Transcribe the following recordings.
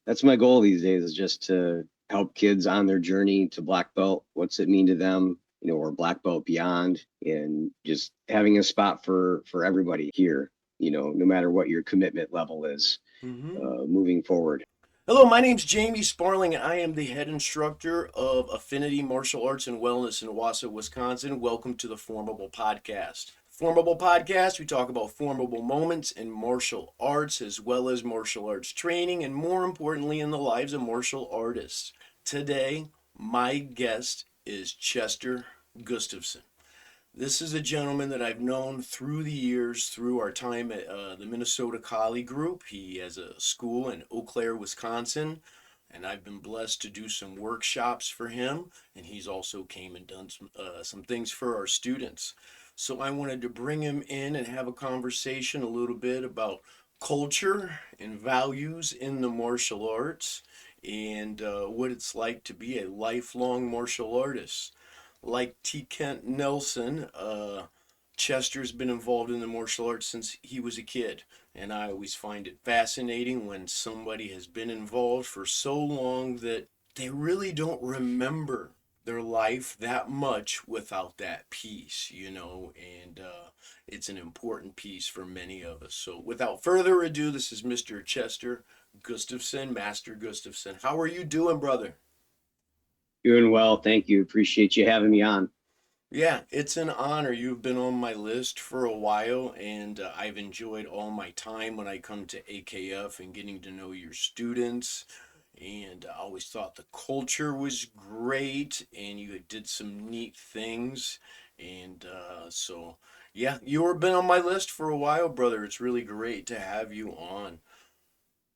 that's my goal these days, is just to help kids on their journey to black belt. What's it mean to them, or black belt beyond, and just having a spot for everybody here, no matter what your commitment level is, Hmm. moving forward. Hello, my name's Jamie Sparling, and I am the head instructor of Affinity Martial Arts and Wellness in Wausau, Wisconsin. Welcome to the FormABLE Podcast. FormABLE Podcast, we talk about formable moments in martial arts as well as martial arts training, and more importantly, in the lives of martial artists. Today, my guest is Chester Gustavson. This is a gentleman that I've known through the years, through our time at the Minnesota Collie Group. He has a school in Eau Claire, Wisconsin, and I've been blessed to do some workshops for him. And he's also came and done some things for our students. So I wanted to bring him in and have a conversation a little bit about culture and values in the martial arts and what it's like to be a lifelong martial artist like T. Kent Nelson, Chester's been involved in the martial arts since he was a kid. And I always find it fascinating when somebody has been involved for so long that they really don't remember their life that much without that piece. And it's an important piece for many of us. So without further ado, this is Mr. Chester Gustavson, Master Gustavson. How are you doing, brother? Doing well, thank you. Appreciate you having me on. Yeah, it's an honor. You've been on my list for a while, and I've enjoyed all my time when I come to AKF and getting to know your students. And I always thought the culture was great, and you did some neat things. And yeah, you've been on my list for a while, brother. It's really great to have you on.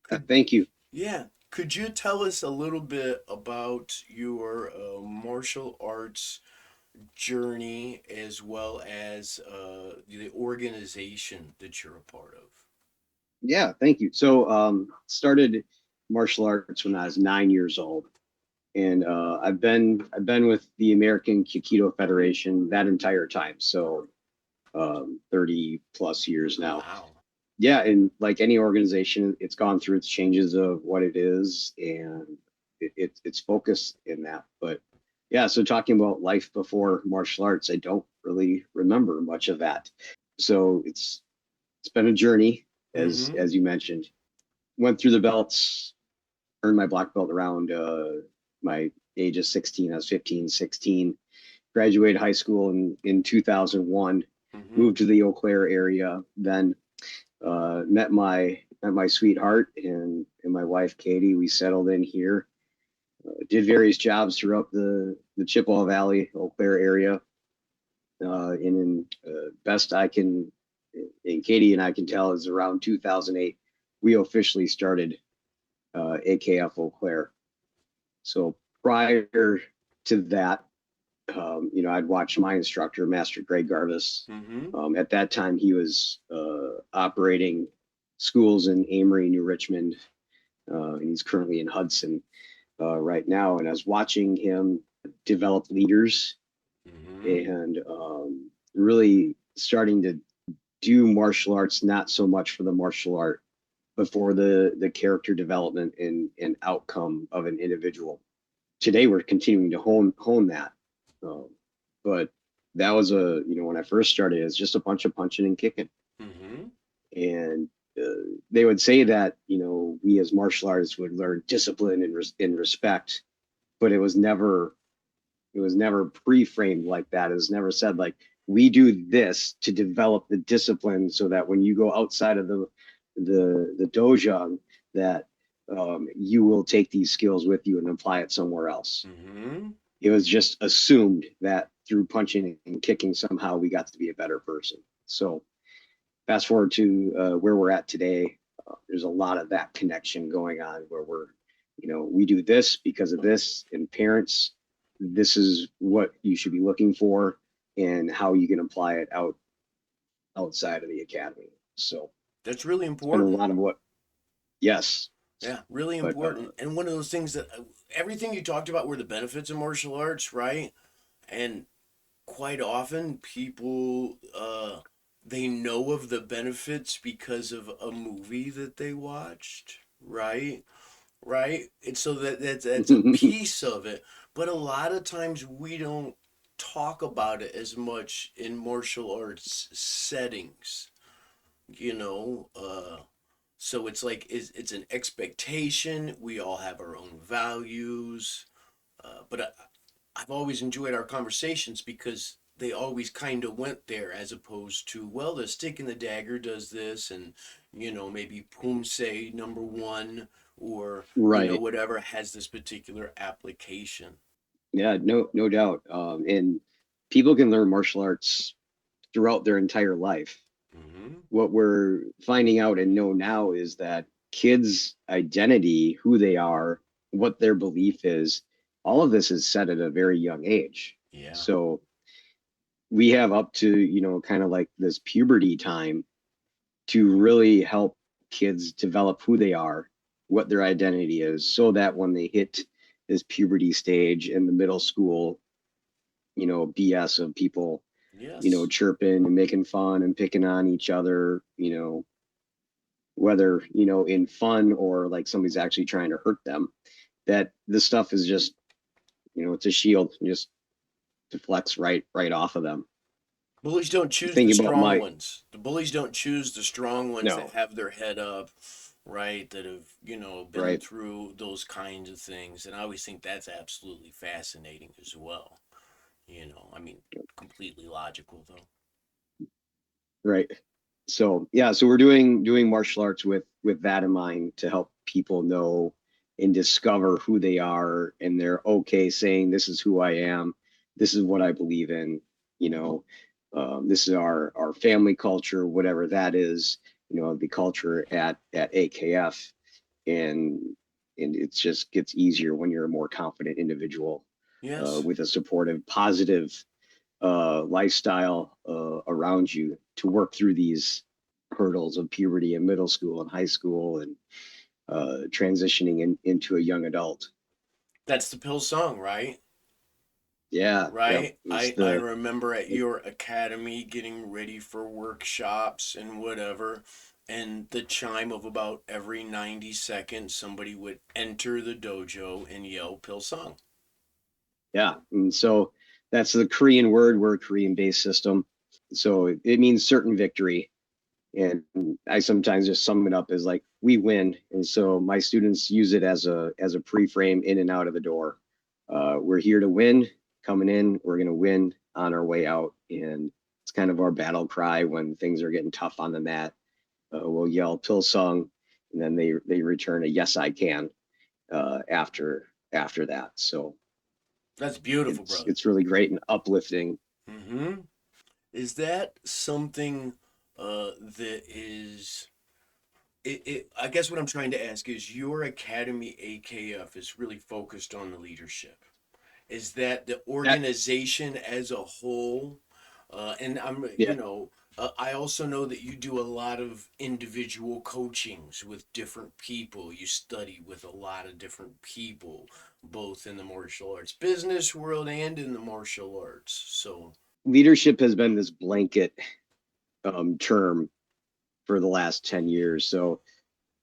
Could Thank you. Yeah, could you tell us a little bit about your martial arts journey as well as the organization that you're a part of? Yeah, thank you. So, started martial arts when I was 9 years old, and I've been with the American Kikido Federation that entire time. So, 30 plus years now. Wow. Yeah, and like any organization, it's gone through its changes of what it is and its focus in that. But yeah, so talking about life before martial arts, I don't really remember much of that. So it's been a journey, Mm-hmm. as you mentioned. Went through the belts, earned my black belt around my age of 16. I was 15, 16. Graduated high school in 2001. Mm-hmm. Moved to the Eau Claire area. Then met my sweetheart and my wife Katie. We settled in here. Did various jobs throughout the Chippewa Valley, Eau Claire area. And in best I can, and Katie and I can tell, is around 2008 we officially started AKF Eau Claire. So prior to that, I'd watched my instructor, Master Greg Garvis. Mm-hmm. At that time, he was operating schools in Amory, New Richmond, and he's currently in Hudson right now. And I was watching him develop leaders Mm-hmm. and really starting to do martial arts, not so much for the martial art, but for the character development and outcome of an individual. Today, we're continuing to hone that. Um, but that was when I first started, it's just a bunch of punching and kicking. Mm-hmm. And they would say that, we as martial artists would learn discipline and respect, but it was never pre-framed like that. It was never said like, we do this to develop the discipline so that when you go outside of the dojo, that you will take these skills with you and apply it somewhere else. Mm-hmm. It was just assumed that through punching and kicking somehow we got to be a better person. So fast forward to where we're at today, there's a lot of that connection going on where we do this because of this, and parents, this is what you should be looking for and how you can apply it outside of the academy. So That's really it's been a important. lot of what, yes, Yeah, really but important. And one of those things that everything you talked about were the benefits of martial arts, right? And quite often people they know of the benefits because of a movie that they watched, right? right? And so that's a piece of it. But a lot of times we don't talk about it as much in martial arts settings, you know. So it's like it's an expectation. We all have our own values, but I've always enjoyed our conversations because they always kind of went there as opposed to, well, the stick and the dagger does this, and maybe Pumse number one, or Right. whatever has this particular application. Yeah, no doubt. And people can learn martial arts throughout their entire life. Hmm. What we're finding out and know now is that kids' identity, who they are, what their belief is, all of this is set at a very young age. Yeah. So we have up to, kind of like this puberty time to really help kids develop who they are, what their identity is, so that when they hit this puberty stage in the middle school, BS of people, Yes. chirping and making fun and picking on each other, whether, in fun or like somebody's actually trying to hurt them, that this stuff is just, it's a shield, it just deflects right off of them. Bullies don't choose the Thinking about strong my, ones. The bullies don't choose the strong ones that no, have their head up, right? That have, been right. through those kinds of things. And I always think that's absolutely fascinating as well. I mean, completely logical though. Right. So yeah, so we're doing martial arts with that in mind to help people know and discover who they are, and they're okay saying this is who I am, this is what I believe in, you know, this is our family culture, whatever that is, the culture at AKF, and it just gets easier when you're a more confident individual, Yes. with a supportive, positive lifestyle around you to work through these hurdles of puberty and middle school and high school and transitioning into a young adult. That's the Pill song, right? Yeah, yep. Right? It's I the remember at your academy getting ready for workshops and whatever, and the chime of about every 90 seconds, somebody would enter the dojo and yell Pill song. yeah, and so that's the Korean word. We're a Korean-based system, so it means certain victory. And I sometimes just sum it up as like we win, and so my students use it as a pre-frame in and out of the door. We're here to win. Coming in, we're going to win on our way out, and it's kind of our battle cry when things are getting tough on the mat. We'll yell "Pill Song," and then they return a "Yes, I can" after that. So That's beautiful, it's brother. it's really great and uplifting. Mm-hmm. Is that something that is I guess what I'm trying to ask is your academy AKF is really focused on the leadership. Is that the That organization as a whole? And yeah, I also know that you do a lot of individual coachings with different people. You study with a lot of different people, both in the martial arts business world and in the martial arts. So, leadership has been this blanket term for the last 10 years. So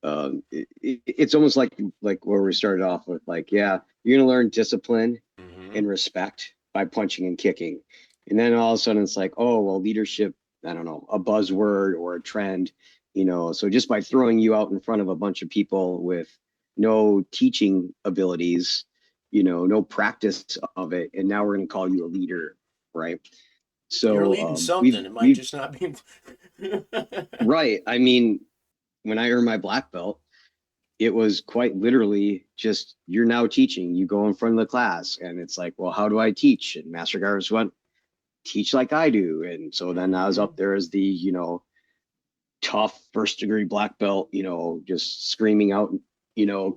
it's almost like where we started off with, like, yeah, you're going to learn discipline mm-hmm. and respect by punching and kicking. And then all of a sudden it's like, oh, well, leadership, I don't know, a buzzword or a trend, so just by throwing you out in front of a bunch of people with no teaching abilities, no practice of it, and now we're going to call you a leader, right? You're So leading something. we've It might we've just not be. right. I mean, when I earned my black belt, it was quite literally just, you're now teaching. You go in front of the class, and it's like, well, how do I teach? And Master Garvis went, teach like I do. And so then I was Mm-hmm. up there as the, tough first degree black belt, just screaming out,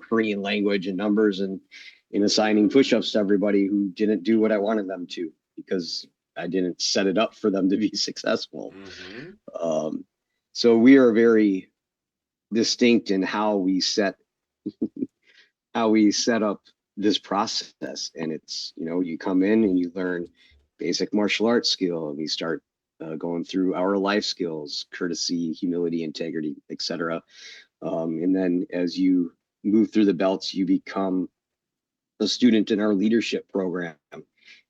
Korean language and numbers, and assigning push-ups to everybody who didn't do what I wanted them to, because I didn't set it up for them to be successful. Mm-hmm. Um, so we are very distinct in how we set up this process. And it's, you come in and you learn basic martial arts skill, and we start going through our life skills: courtesy, humility, integrity, etc. And then as you move through the belts, you become a student in our leadership program,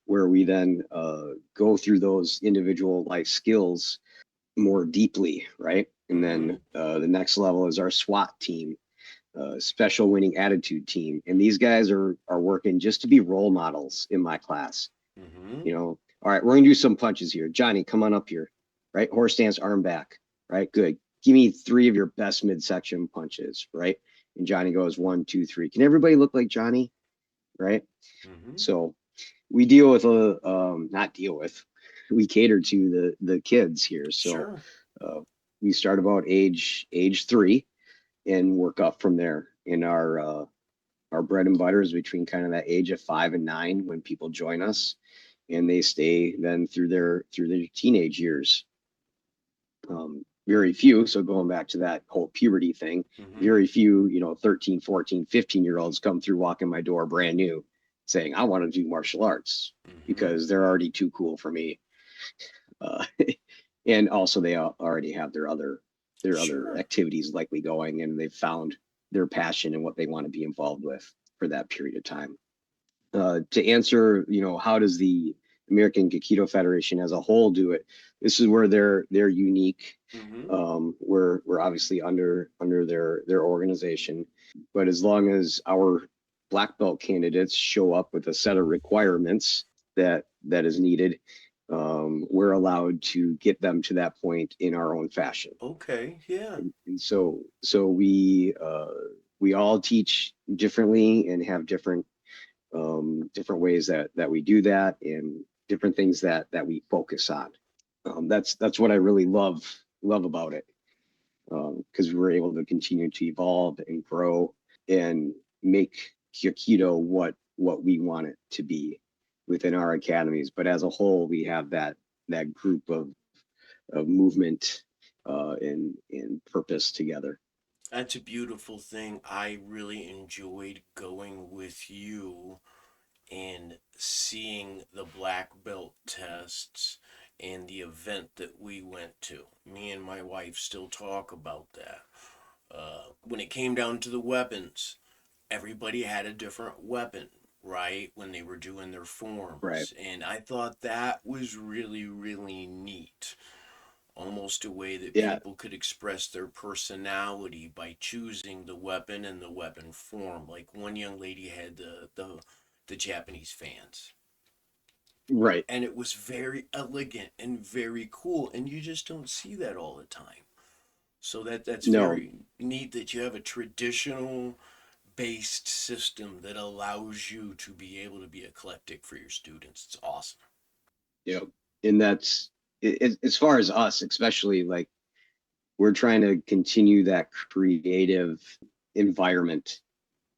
where we then go through those individual life skills more deeply, right? And then the next level is our SWAT team, special winning attitude team. And these guys are working just to be role models in my class. You know, all right, we're gonna do some punches here. Johnny, come on up here, right? Horse stance, arm back, right? Good. Give me 3 of your best midsection punches, right? And Johnny goes 1, 2, 3. Can everybody look like Johnny, right? So we deal with not deal with, we cater to the kids here. So Sure. we start about age 3 and work up from there. In our bread and butter is between kind of that age of 5 and 9 when people join us, and they stay then through their teenage years. Very few, so going back to that whole puberty thing, very few, 13, 14, 15-year-olds come through walking my door brand new saying, I want to do martial arts, because they're already too cool for me. And also they already have their other activities likely going, and they've found their passion and what they want to be involved with for that period of time. To answer, how does the American Aikido Federation as a whole do it? This is where they're unique. We're obviously under their organization, but as long as our black belt candidates show up with a set of requirements that is needed, we're allowed to get them to that point in our own fashion. Okay, yeah. And so we all teach differently and have different ways that we do that, and different things that we focus on. That's what I really love about it, because we were able to continue to evolve and grow and make Aikido what we want it to be within our academies. But as a whole, we have that group of movement and purpose together. That's a beautiful thing. I really enjoyed going with you and seeing the black belt tests and the event that we went to. Me and my wife still talk about that. When it came down to the weapons, everybody had a different weapon, right? When they were doing their forms. Right. And I thought that was really, really neat. Almost a way that Yeah. people could express their personality by choosing the weapon and the weapon form. Like one young lady had the Japanese fans. Right. And it was very elegant and very cool, and you just don't see that all the time. So that's No. very neat that you have a traditional based system that allows you to be able to be eclectic for your students. It's awesome. And that's as far as us, especially, like, we're trying to continue that creative environment.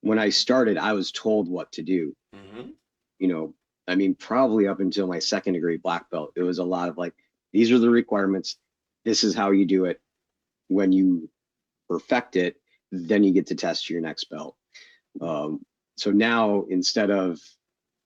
When I started, I was told what to do. I mean, probably up until my second degree black belt, it was a lot of like, these are the requirements. This is how you do it. When you perfect it, then you get to test your next belt. So now, instead of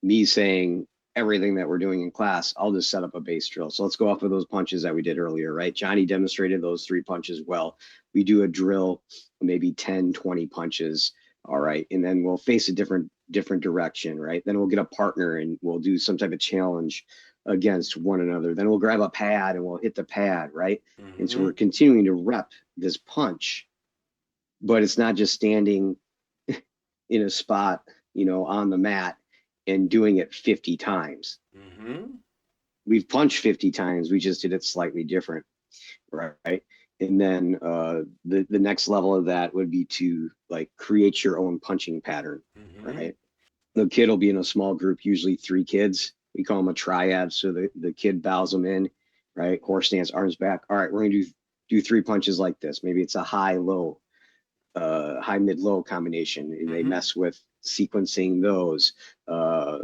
me saying everything that we're doing in class, I'll just set up a base drill. So let's go off of those punches that we did earlier, right? Johnny demonstrated those 3 punches well. We do a drill, maybe 10, 20 punches. All right. And then we'll face a different direction, right? Then we'll get a partner and we'll do some type of challenge against one another. Then we'll grab a pad and we'll hit the pad, right? And so we're continuing to rep this punch, but it's not just standing in a spot, on the mat and doing it 50 times. We've punched 50 times. We just did it slightly different, right? And then the next level of that would be to like create your own punching pattern, right? The kid will be in a small group, usually 3 kids. We call them a triad. So the kid bows them in, right? Horse stance, arms back. All right, we're going to do 3 punches like this. Maybe it's a high, low, high, mid, low combination. And they mess with sequencing those,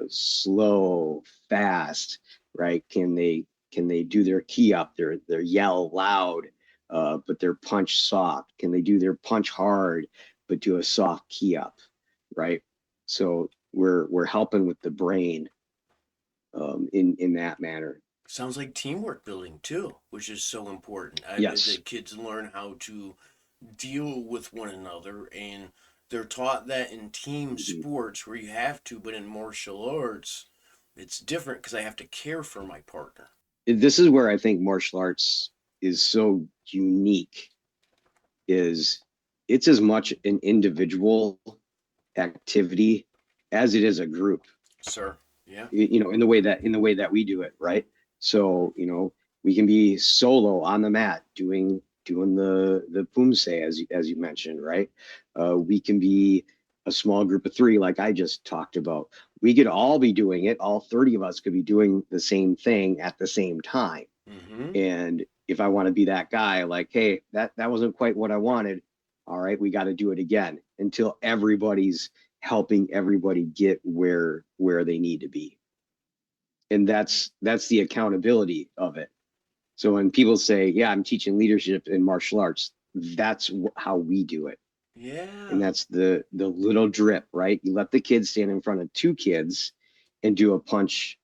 slow, fast, right? Can they do their key up, their yell loud, but their punch soft? Can they do their punch hard, but do a soft key up, right? So we're helping with the brain in that manner. Sounds like teamwork building too, which is so important. Yes. The kids learn how to deal with one another, and they're taught that in team sports where you have to, but in martial arts, it's different because I have to care for my partner. This is where I think martial arts is so unique, is it's as much an individual activity as it is a group. Sir, yeah. In the way that we do it, right? So, we can be solo on the mat doing the pumse as you mentioned, right? We can be a small group of three, like I just talked about. We could all be doing it. All 30 of us could be doing the same thing at the same time. Mm-hmm. And if I want to be that guy, like, hey, that wasn't quite what I wanted. All right, we got to do it again until everybody's helping everybody get where they need to be. And that's the accountability of it. So when people say, yeah, I'm teaching leadership in martial arts, that's how we do it. Yeah. And that's the little drip, right? You let the kids stand in front of two kids and do a punch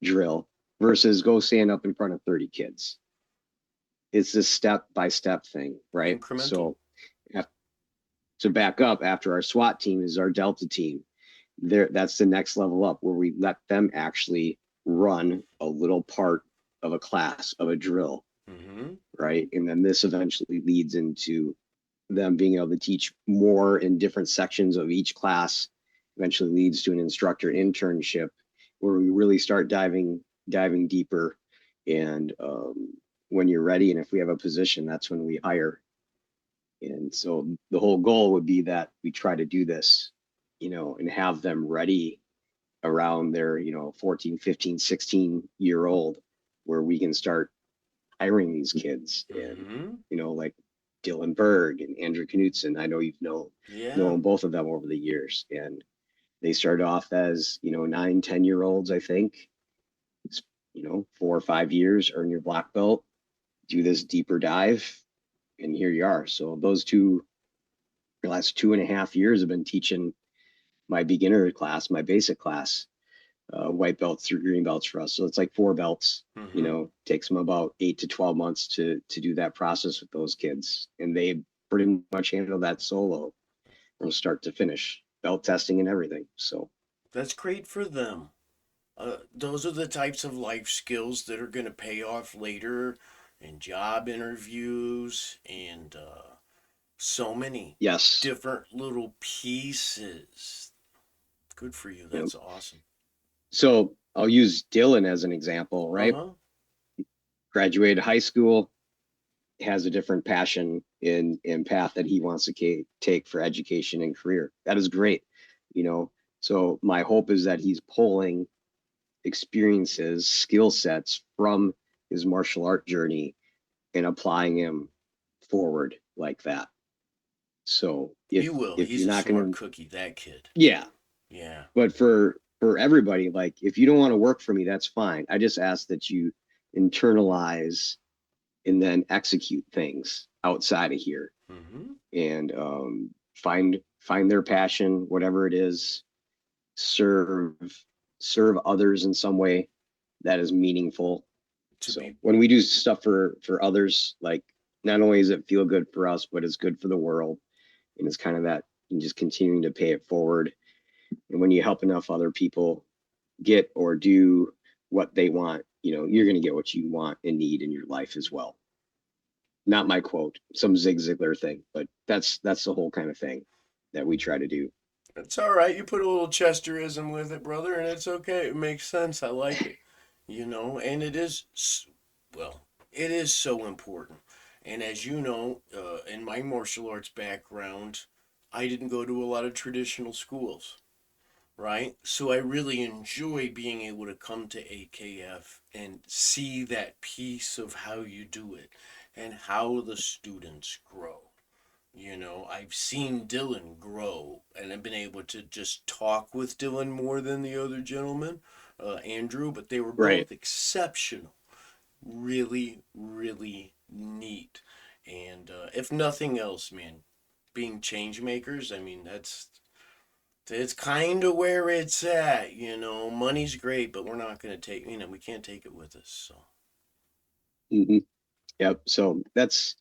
drill versus go stand up in front of 30 kids. It's a step by step thing, right? Incremental. So to back up, after our SWAT team is our Delta team. That's the next level up, where we let them actually run a little part of a class, of a drill, Mm-hmm. right? And then this eventually leads into them being able to teach more in different sections of each class. Eventually leads to an instructor internship, where we really start diving deeper. And when you're ready, and if we have a position, that's when we hire. And so the whole goal would be that we try to do this, and have them ready around their, 14, 15, 16-year-old, where we can start hiring these kids. And, Mm-hmm. Like Dylan Berg and Andrew Knutson, I know you've Yeah. known both of them over the years. And they started off as, 9, 10-year-olds, I think. It's, 4 or 5 years, earn your black belt, do this deeper dive, and here you are. So the last 2.5 years have been teaching my beginner class, my basic class, white belts through green belts for us. So it's like 4 belts. Mm-hmm. Takes them about 8 to 12 months to do that process with those kids, and they pretty much handle that solo from start to finish, belt testing and everything. So That's great for them. Those are the types of life skills that are going to pay off later in job interviews and so many yes, different little pieces. Good for you. That's awesome. So I'll use Dylan as an example, Uh right? huh. Graduated high school, has a different passion in path that he wants to take for education and career. That is great. So my hope is that he's pulling experiences, skill sets from his martial art journey and applying him forward like that. So He if will. if He's you're a not smart gonna, cookie, that kid. yeah. Yeah. But for everybody, like, if you don't want to work for me, that's fine. I just ask that you internalize and then execute things outside of here, Mm-hmm. and find their passion, whatever it is. serve Serve others in some way that is meaningful. To So be. when we do stuff for others, like, not only does it feel good for us, but it's good for the world. And it's kind of that, and just continuing to pay it forward. And when you help enough other people get or do what they want, you're going to get what you want and need in your life as well. Not my quote, some Zig Ziglar thing, but that's the whole kind of thing that we try to do. It's all right. You put a little Chesterism with it, brother, and it's okay. It makes sense. I like it. And it is, well, it is so important. And as you know, in my martial arts background, I didn't go to a lot of traditional schools, right? So I really enjoy being able to come to AKF and see that piece of how you do it and how the students grow. I've seen Dylan grow, and I've been able to just talk with Dylan more than the other gentleman, Andrew, but they were Right. both exceptional. Really, really neat. And if nothing else, man, being change makers, I mean, it's kind of where it's at. Money's great, but we're not going to take, we can't take it with us. So, Hmm. Yep. So that's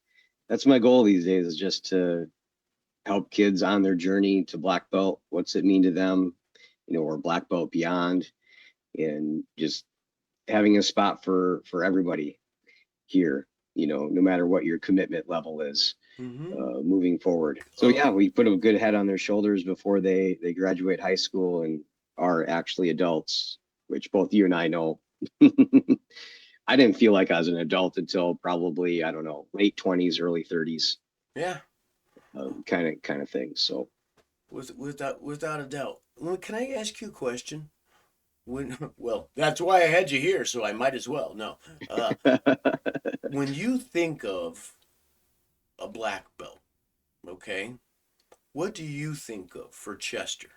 my goal these days, is just to help kids on their journey to black belt. What's it mean to them, or black belt beyond, and just having a spot for everybody here, no matter what your commitment level is, Mm-hmm. moving forward. So Oh, yeah, we put a good head on their shoulders before they graduate high school and are actually adults, which both you and I know. I didn't feel like I was an adult until probably, I don't know, late 20s, early 30s, yeah. kind of thing. So Without a doubt. Well, can I ask you a question? Well, that's why I had you here, so I might as well. No. Uh, when you think of a black belt, okay, what do you think of for Chester?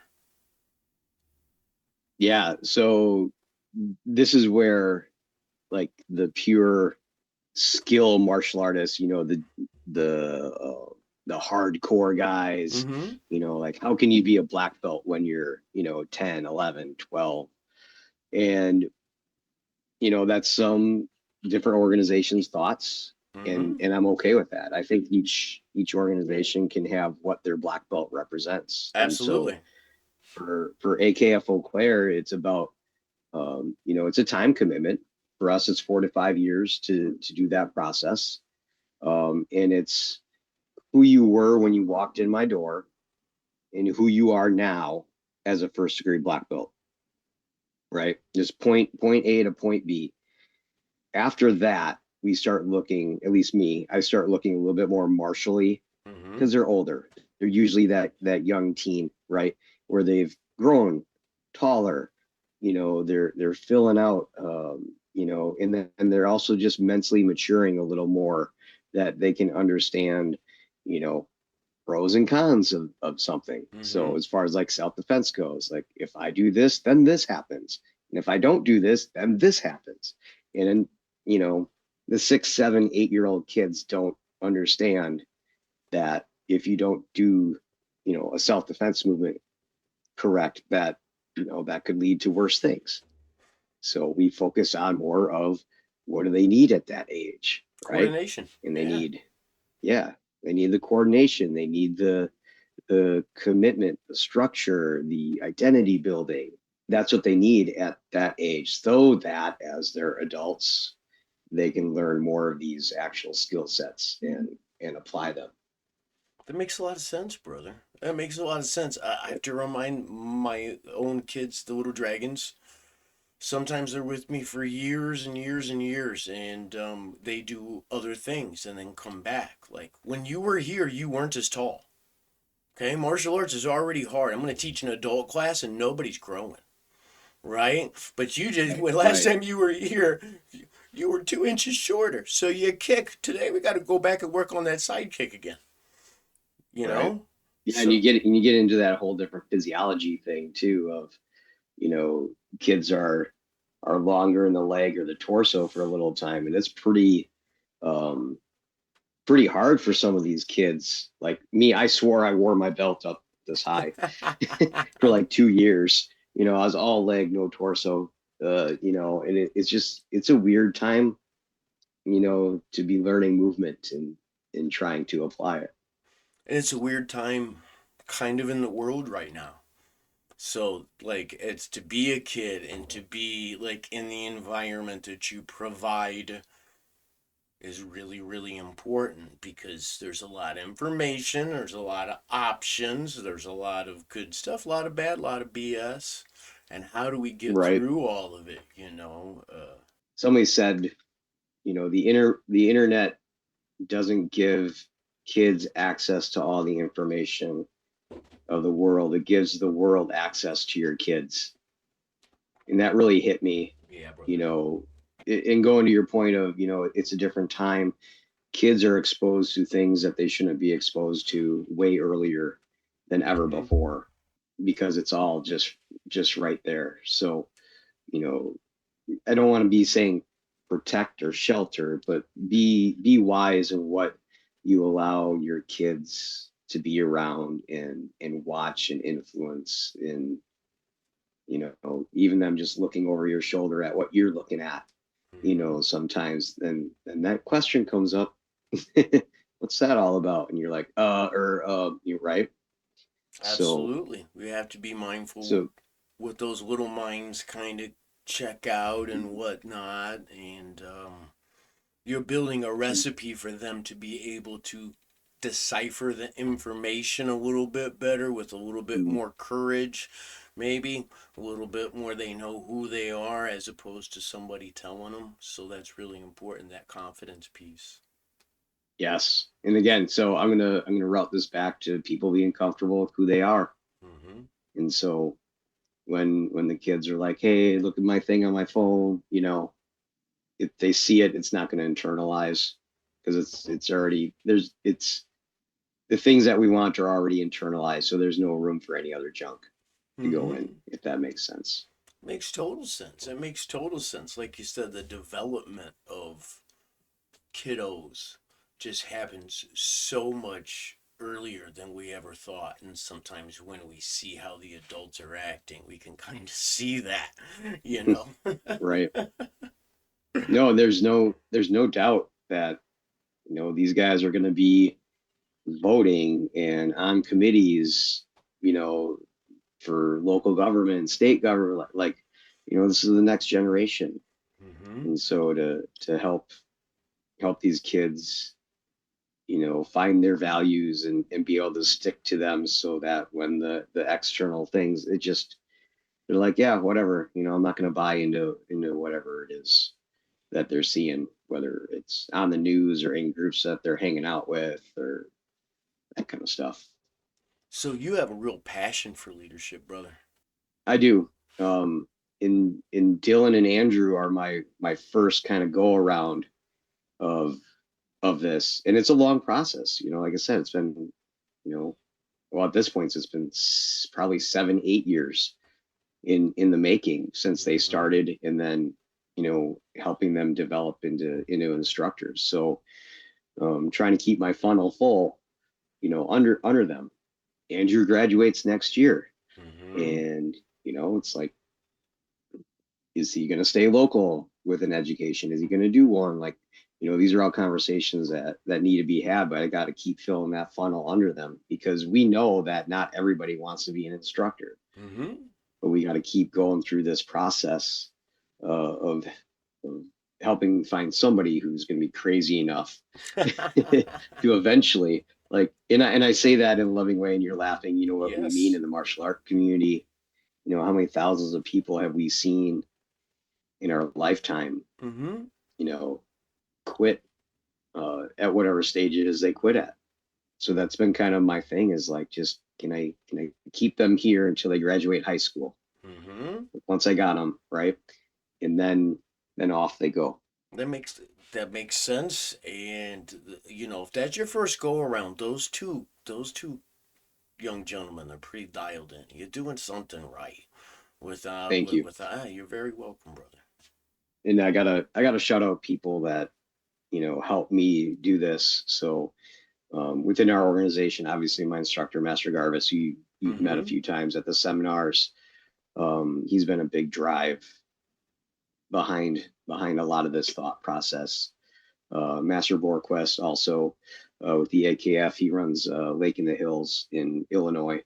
yeah, so this is where like the pure skill martial artists, the hardcore guys, Mm-hmm. like how can you be a black belt when you're, 10, 11, 12? And, that's some different organizations' thoughts. And Mm-hmm. and I'm okay with that. I think each organization can have what their black belt represents. And so Absolutely. for AKF Eau Claire, it's about it's a time commitment. For us, it's 4 to 5 years to do that process. And it's who you were when you walked in my door and who you are now as a first degree black belt, right? Just point A to point B. After that, we start looking, at least me, I start looking a little bit more martially Mm-hmm. because they're older. They're usually that young teen, right? Where they've grown taller, they're filling out, and they're also just mentally maturing a little more, that they can understand, you know, pros and cons of something. Mm-hmm. So as far as like self-defense goes, like if I do this, then this happens. And if I don't do this, then this happens. And then, you know, the 6, 7, 8-year-old kids don't understand that if you don't do, a self-defense movement correct, that, that could lead to worse things. So we focus on more of what do they need at that age, right? Coordination. And they Yeah. need, yeah, they need the coordination, they need the commitment, the structure, the identity building. That's what they need at that age, so that as they're adults, they can learn more of these actual skill sets and apply them. That makes a lot of sense, brother. That makes a lot of sense. I have to remind my own kids, the little dragons. Sometimes they're with me for years and years and years, and they do other things and then come back. Like when you were here, you weren't as tall. Okay, martial arts is already hard. I'm going to teach an adult class, and nobody's growing, right? But you just Right, when last right, time you were here, you were 2 inches shorter. So you kick. Today we got to go back and work on that side kick again. You right. know, Yeah, and so you get into that whole different physiology thing too of, kids are longer in the leg or the torso for a little time, and it's um pretty hard for some of these kids. Like me, I swore I wore my belt up this high for like 2 years. I was all leg, no torso. And it's a weird time, to be learning movement and trying to apply it. and it's a weird time kind of in the world right now. So like it's to be a kid and to be like in the environment that you provide is really really important because there's a lot of information, there's a lot of options, there's a lot of good stuff, a lot of bad, a lot of BS. And how do we get Right. through all of it? Somebody said, the internet doesn't give kids access to all the information of the world. It gives the world access to your kids. And that really hit me, Yeah, you brother. know, and going to your point of, it's a different time. Kids are exposed to things that they shouldn't be exposed to way earlier than ever Mm-hmm. before, because it's all just right there. So, you know, I don't want to be saying protect or shelter, but be wise in what you allow your kids to be around and watch and influence. And even them just looking over your shoulder at what you're looking at, Mm-hmm. sometimes then that question comes up. what's that all about? And you're like, you're right. So, Absolutely. We have to be mindful so, what those little minds kind of check out and whatnot. And you're building a recipe for them to be able to decipher the information a little bit better with a little bit mm, more courage, maybe a little bit more they know who they are as opposed to somebody telling them. So that's really important, that confidence piece. yes. And again, so I'm gonna route this back to people being comfortable with who they are. Mm-hmm. And so when the kids are like, "Hey, look at my thing on my phone," if they see it, it's not going to internalize because it's already it's the things that we want are already internalized, so there's no room for any other junk to go in, Mm-hmm. if that makes sense. Makes total sense. It makes total sense. Like you said, the development of kiddos just happens so much earlier than we ever thought. And sometimes when we see how the adults are acting, we can kind of see that, you know? Right. No, there's no doubt that these guys are going to be voting and on committees, you know, for local government, state government, like this is the next generation. Mm-hmm. And so to help these kids, find their values and be able to stick to them so that when the external things, they're like, yeah, whatever, I'm not going to buy into whatever it is that they're seeing, whether it's on the news or in groups that they're hanging out with or that kind of stuff. So you have a real passion for leadership, brother. I do. In Dylan and Andrew are my first kind of go around of of this, and it's a long process. Like I said, it's been, you know, well, at this point, it's been probably 7, 8 years in the making since they Mm-hmm. started, and then helping them develop into instructors. So trying to keep my funnel full, under them. Andrew graduates next year, Mm-hmm. and it's like, is he going to stay local with an education? Is he going to do one? Like, these are all conversations that need to be had, but I got to keep filling that funnel under them because we know that not everybody wants to be an instructor, Mm-hmm. but we got to keep going through this process of helping find somebody who's going to be crazy enough to eventually, like, and I say that in a loving way, and you're laughing. You know what we mean Yes. in the martial art community. How many thousands of people have we seen in our lifetime, Mm-hmm. you know, quit at whatever stage it is they quit at. So that's been kind of my thing, is like, just can I keep them here until they graduate high school? Mm-hmm. Once I got them right, and then off they go. That makes that makes sense. And if that's your first go around, those two young gentlemen are pretty dialed in. You're doing something right. Without Thank you. without you're very welcome, brother. And I gotta shout out people that help me do this. So within our organization, obviously my instructor, Master Garvis, who you've met a Mm-hmm. few times at the seminars, he's been a big drive behind a lot of this thought process. Master Borquest also, with the AKF, he runs Lake in the Hills in Illinois,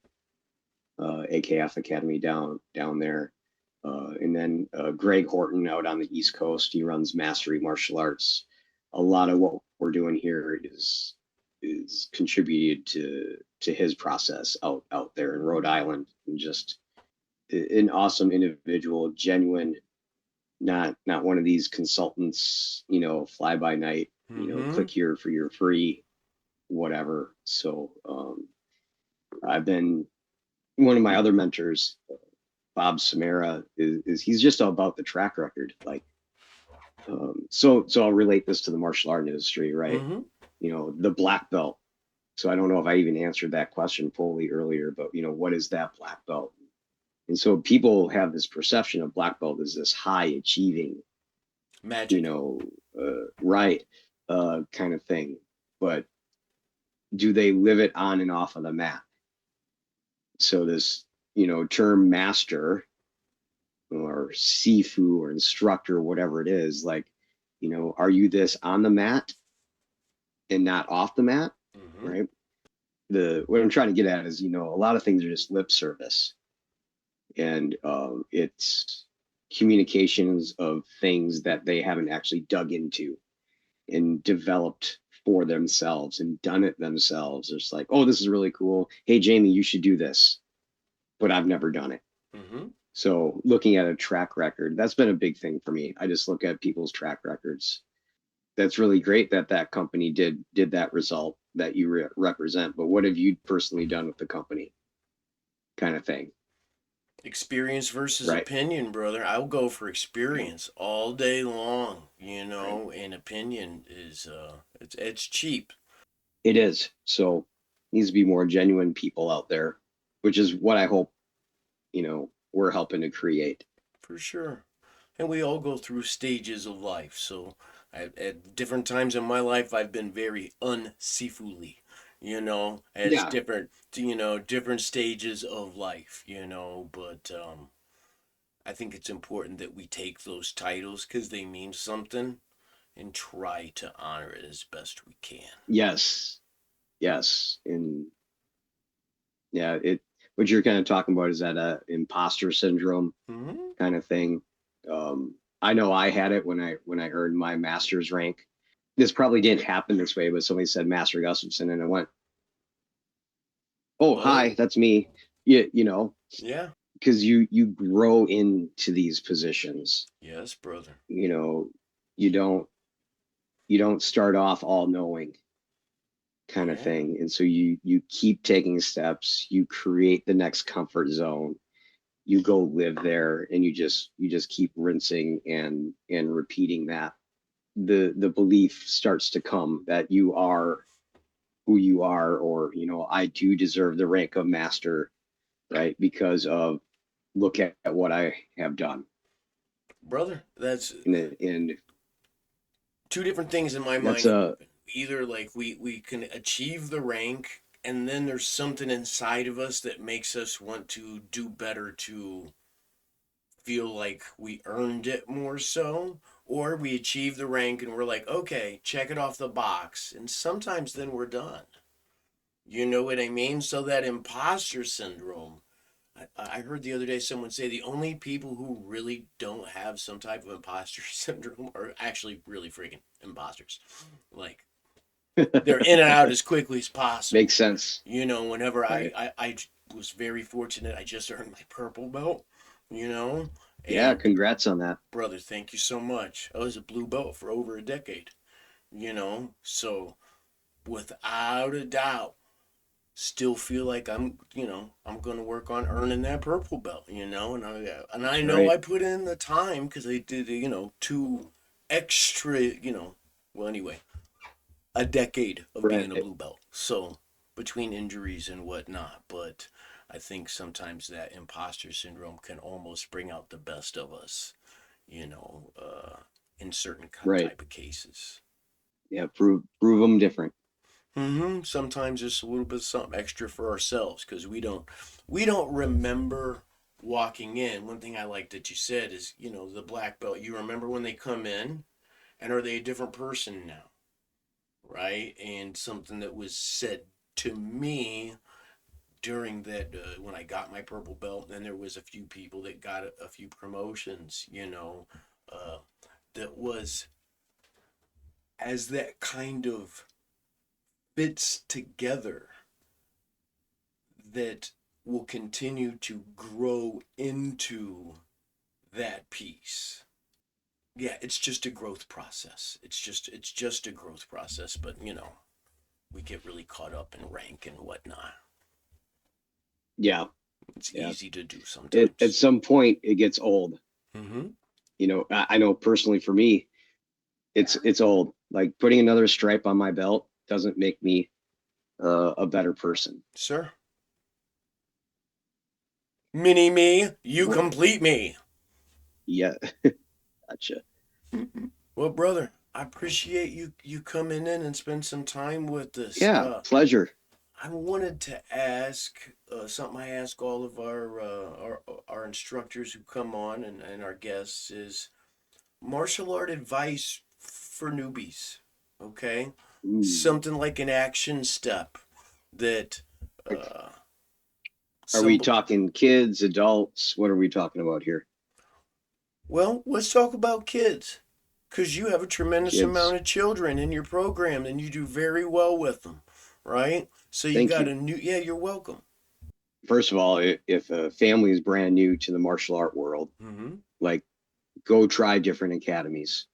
AKF Academy down there. And then Greg Horton out on the East Coast, he runs Mastery Martial Arts. A lot of what we're doing here is contributed to his process out there in Rhode Island, and just an awesome individual, genuine, not one of these consultants, fly by night, Mm-hmm. click here for your free whatever. So I've been one of my other mentors, Bob Samara, is he's just all about the track record. Like, so I'll relate this to the martial art industry, right? Mm-hmm. The black belt. So I don't know if I even answered that question fully earlier, but what is that black belt? And so people have this perception of black belt as this high achieving, you Magic. know, right, kind of thing. But do they live it on and off of the mat? So this, term master or sifu or instructor, whatever it is, like, are you this on the mat, and not off the mat, Mm-hmm. right? What I'm trying to get at is, a lot of things are just lip service, and it's communications of things that they haven't actually dug into and developed for themselves and done it themselves. It's like, oh, this is really cool. Hey, Jamie, you should do this, but I've never done it. Mm-hmm. So looking at a track record, that's been a big thing for me. I just look at people's track records. That's really great that that company did that result that you represent. But what have you personally done with the company, kind of thing, Experience versus right? opinion, brother. I'll go for Yeah, experience all day long, right. and opinion is it's cheap. It is. So needs to be more genuine people out there, which is what I hope we're helping to create. For sure. And we all go through stages of life. So at different times in my life, I've been very unseafoodly, as Yeah. different, different stages of life, But I think it's important that we take those titles because they mean something and try to honor it as best we can. Yes. Yes. And yeah, what you're kind of talking about is that imposter syndrome Mm-hmm. kind of thing. I know I had it when I earned my master's rank. This probably didn't happen this way, but somebody said Master Gustavson, and I went, "Oh, hi, Whoa. that's me." Yeah, Yeah. because you grow into these positions. Yes, brother. You know, you don't you don't start off all knowing kind of Yeah. thing, and so you keep taking steps. You create the next comfort zone. You go live there, and you just keep rinsing and repeating that. The belief starts to come that you are who you are, or I do deserve the rank of master, right? Because of look at what I have done. Brother, that's And two different things in my that's mind a happen. Either like we can achieve the rank and then there's something inside of us that makes us want to do better to feel like we earned it more so, or we achieve the rank and we're like, okay, check it off the box, and sometimes then we're done. You know what I mean? So that imposter syndrome, I heard the other day someone say the only people who really don't have some type of imposter syndrome are actually really freaking imposters. Like they're in and out as quickly as possible. makes sense, Whenever right? I was very fortunate, I just earned my purple belt, you know, Yeah, and congrats on that. brother, thank you so much. I was a blue belt for over a decade, so without a doubt, still feel like I'm gonna work on earning that purple belt, and I That's know right. I put in the time because I did, two extra, well, anyway, a decade of being a Right. blue belt. So between injuries and whatnot, but I think sometimes that imposter syndrome can almost bring out the best of us, you know, uh, in certain Right. type of cases. Yeah, prove them different. Sometimes just a little bit of something extra for ourselves because we don't remember walking in. One thing I like that you said is, the black belt. You remember when they come in, and are they a different person now, right? And something that was said to me during that when I got my purple belt, and there was a few people that got a few promotions, uh, that was as that kind of fits together that will continue to grow into that piece. Yeah, it's just a growth process. It's just a growth process, but we get really caught up in rank and whatnot. Yeah, It's yeah. easy to do At sometimes. some point, it gets old. Mm-hmm. I know personally for me, it's old. Like putting another stripe on my belt doesn't make me a better person. Sir, mini me, you What? complete me. Yeah, gotcha. Well, brother, I appreciate you coming in and spend some time with us. Yeah, pleasure. I wanted to ask something I ask all of our instructors who come on and our guests is martial art advice for newbies. Okay, Ooh. something like an action step that Are we some talking kids, adults? What are we talking about here? well, let's talk about kids because you have a tremendous Kids. amount of children in your program and you do very well with them, right? So you Thank got you. a new, yeah, you're welcome. First of all, if a family is brand new to the martial art world, Mm-hmm. like go try different academies,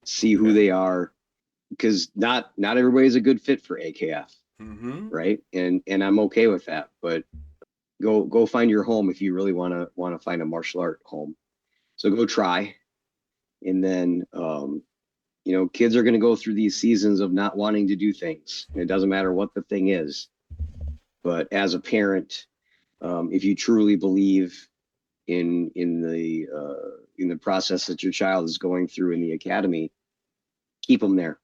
see who Okay. they are, because not everybody's a good fit for AKF, Mm-hmm. right? And I'm okay with that. But go find your home if you really want to find a martial art home. So go try, and then kids are going to go through these seasons of not wanting to do things. And it doesn't matter what the thing is. But as a parent, if you truly believe in the process that your child is going through in the academy, keep them there.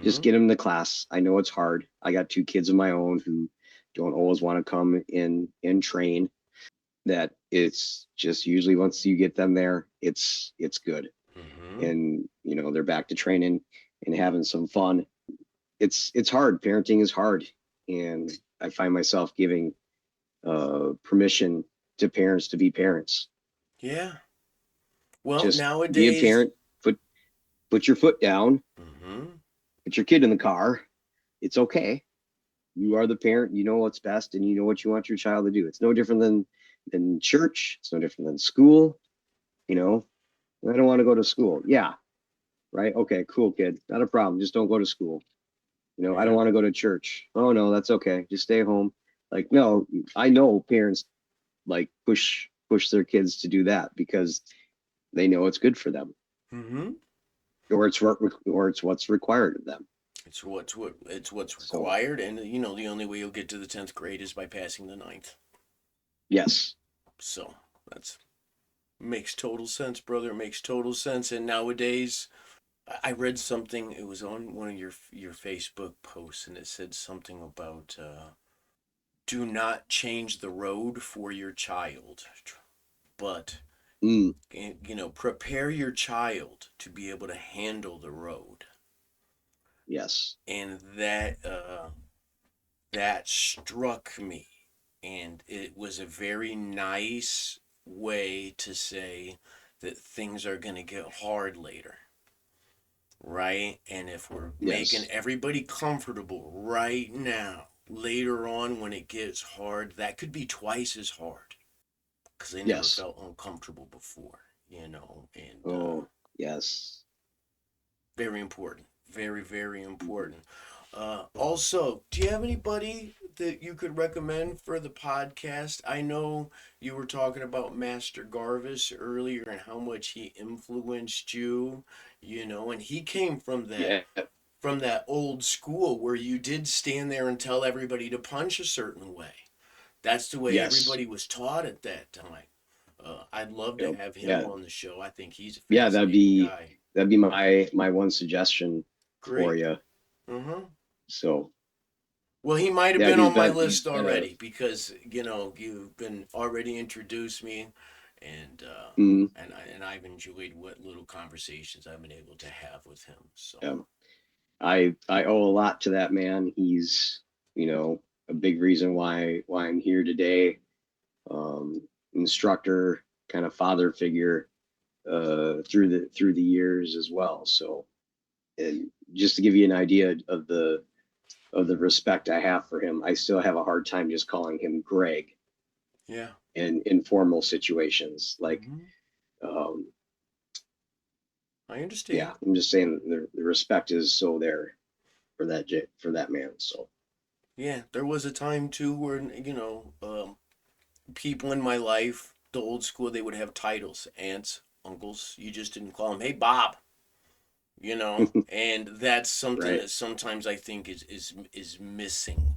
Just Mm-hmm. get them to class. I know it's hard. I got two kids of my own who don't always want to come in and train. That it's just usually once you get them there, it's good, Mm-hmm. and they're back to training and having some fun. It's hard. Parenting is hard, and I find myself giving permission to parents to be parents. Yeah. Well, Just be a nowadays, parent. Put your foot down. mm-hmm. Put your kid in the car. It's okay. You are the parent. You know what's best, and you know what you want your child to do. It's no different than church. It's no different than school. You know, I don't want to go to school. Yeah, right. Okay, cool, kid. Not a problem. Just don't go to school. I don't Yeah. want to go to church. Oh no, that's okay. Just stay home. Like, no, I know parents like push their kids to do that because they know it's good for them, Mm-hmm. or it's what's required of them. It's what's So required, and the only way you'll get to the 10th grade is by passing the ninth. yes, So that's makes total sense, brother. It makes total sense. And nowadays, I read something. It was on one of your Facebook posts, and it said something about do not change the road for your child, but mm, prepare your child to be able to handle the road. yes, And that struck me, and it was a very nice way to say that things are going to get hard later, right? And if we're making yes, everybody comfortable right now, later on when it gets hard, that could be twice as hard because they never yes. felt uncomfortable before, and Oh, yes. very important. Very, very important. Also, do you have anybody that you could recommend for the podcast? I know you were talking about Master Garvis earlier and how much he influenced you, and he came Yeah. from that old school where you did stand there and tell everybody to punch a certain way. That's the way Yes. everybody was taught at that time. I'd love to Yep. have him Yeah. on the show. I think he's a Yeah. That'd fascinating be guy. that'd be my one suggestion for Great. you. Uh-huh. So Well, he might have yeah, been he's on my been he's list been a already because you've been already introduced me, and mm, I've enjoyed what little conversations I've been able to have with him. So yeah. I owe a lot to that man. He's a big reason why I'm here today. Um, Instructor, kind of father figure through the years as well. So, and just to give you an idea of the respect I have for him, I still have a hard time just calling him Greg yeah. in informal situations. Like, Hmm. um, I yeah, understand. I'm just saying the respect is so there for that man. So, Yeah, there was a time too where people in my life, the old school, they would have titles, aunts, uncles. You just didn't call them, "Hey, Bob." And that's something right. that sometimes I think is missing,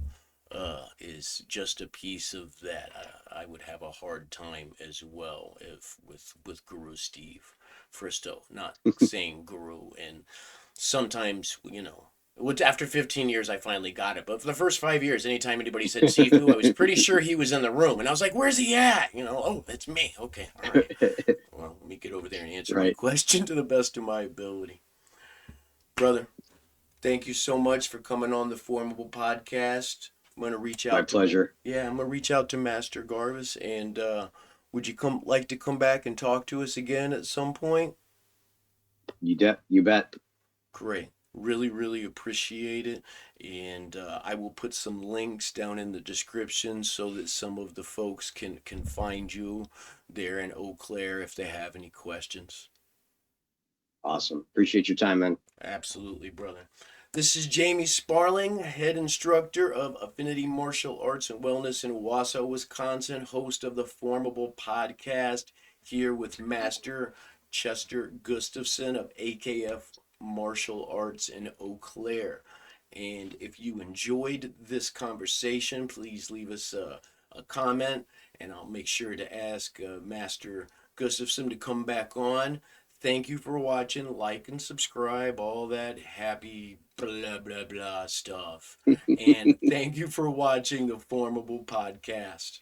is just a piece of that. I would have a hard time as well if with Guru Steve Fristo, not saying Guru. And sometimes which after 15 years I finally got it, but for the first 5 years, anytime anybody said Sifu, I was pretty sure he was in the room, and I was like, "Where's he at?" Oh, that's me. Okay, all right. Well, let me get over there and answer my Right. question to the best of my ability. Brother, Thank you so much for coming on the FormABLE podcast. I'm gonna reach My out to pleasure. I'm gonna reach out to Master Garvis, and would you come like to come back and talk to us again at some point? You bet. Great. Really, really appreciate it. And I will put some links down in the description so that some of the folks can find you there in Eau Claire if they have any questions. Awesome. Appreciate your time, man. Absolutely, brother. This is Jamie Sparling, head instructor of Affinity Martial Arts and Wellness in Wausau, Wisconsin, host of the FormABLE podcast, here with Master Chester Gustavson of AKF Martial Arts in Eau Claire. And if you enjoyed this conversation, please leave us a comment, and I'll make sure to ask Master Gustafson to come back on. Thank you for watching. Like and subscribe, all that happy blah blah blah stuff. And thank you for watching the FormABLE podcast.